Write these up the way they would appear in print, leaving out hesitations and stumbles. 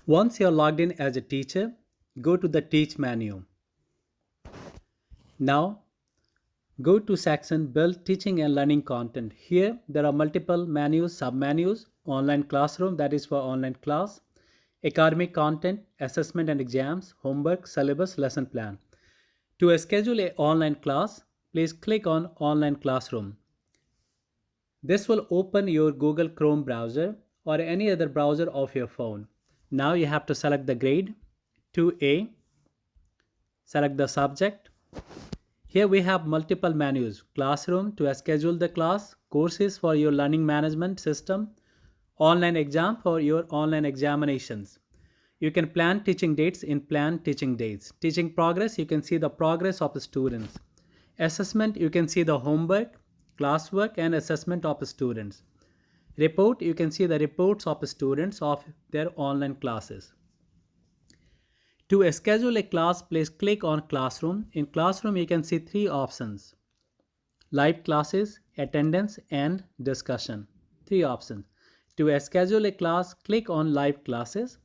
Once you're logged in as a teacher, go to the Teach menu. Now, go to section Build Teaching and Learning Content. Here, there are multiple menus, sub-menus, Online Classroom, that is for online class, Academic Content, Assessment and Exams, Homework, Syllabus, Lesson Plan. To schedule an online class, please click on Online Classroom. This will open your Google Chrome browser or any other browser of your phone. Now you have to select the grade 2A, select the subject. Here we have multiple menus: classroom to schedule the class, courses for your learning management system, online exam for your online examinations. You can plan teaching dates in plan teaching dates. Teaching progress, you can see the progress of the students. Assessment, you can see the homework, classwork and assessment of the students. Report, you can see the reports of the students of their online classes. To schedule a class, please click on Classroom. In Classroom, you can see three options: live classes, attendance, and discussion. Three options. To schedule a class, click on Live Classes.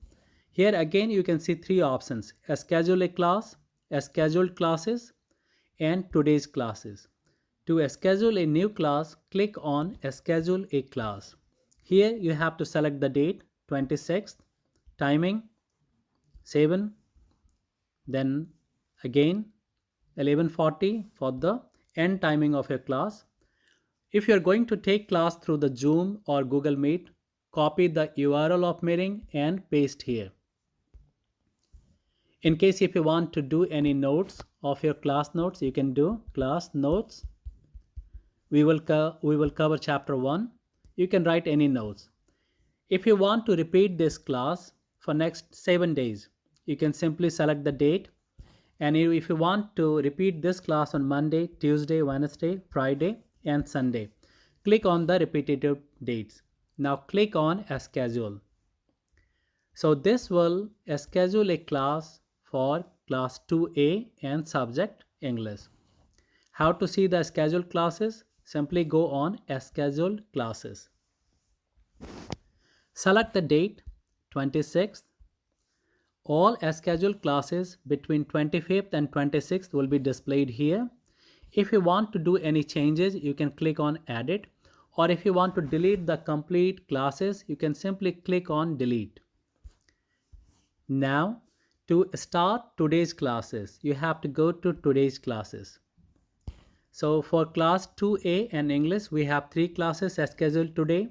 Here again, you can see three options: schedule a class, scheduled classes, and today's classes. To schedule a new class, click on Schedule a class. Here you have to select the date, 26th, timing, 7, then again 11:40 for the end timing of your class. If you are going to take class through the Zoom or Google Meet, copy the URL of meeting and paste here. In case if you want to do any notes of your class notes, you can do class notes. We will cover chapter 1. You can write any notes. If you want to repeat this class for next 7 days, you can simply select the date. And if you want to repeat this class on Monday, Tuesday, Wednesday, Friday, and Sunday, click on the repetitive dates. Now click on Schedule. So this will schedule a class for class 2A and subject English. How to see the scheduled classes? Simply go on Scheduled Classes. Select the date, 26th. All scheduled classes between 25th and 26th will be displayed here. If you want to do any changes, you can click on Edit, or if you want to delete the complete classes, you can simply click on Delete. Now, to start today's classes, you have to go to today's classes. So for class 2A and English, we have 3 classes scheduled today.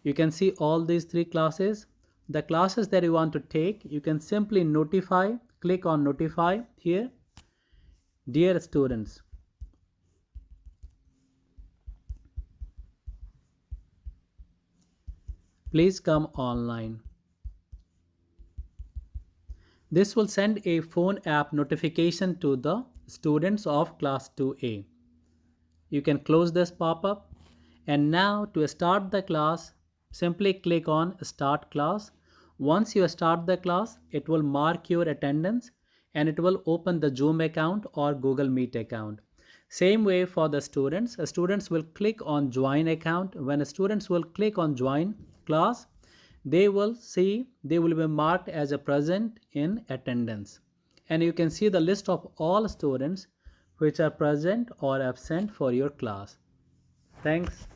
You can see all these 3 classes. The classes that you want to take, you can simply notify, click on Notify here. Dear students, please come online. This will send a phone app notification to the students of class 2A. You can close this pop-up, and now to start the class, simply click on Start Class. Once you start the class, it will mark your attendance and it will open the Zoom account or Google Meet account. Same way for the students. Students will click on Join Account. When students will click on Join Class, they will be marked as a present in attendance. And you can see the list of all students which are present or absent for your class. Thanks.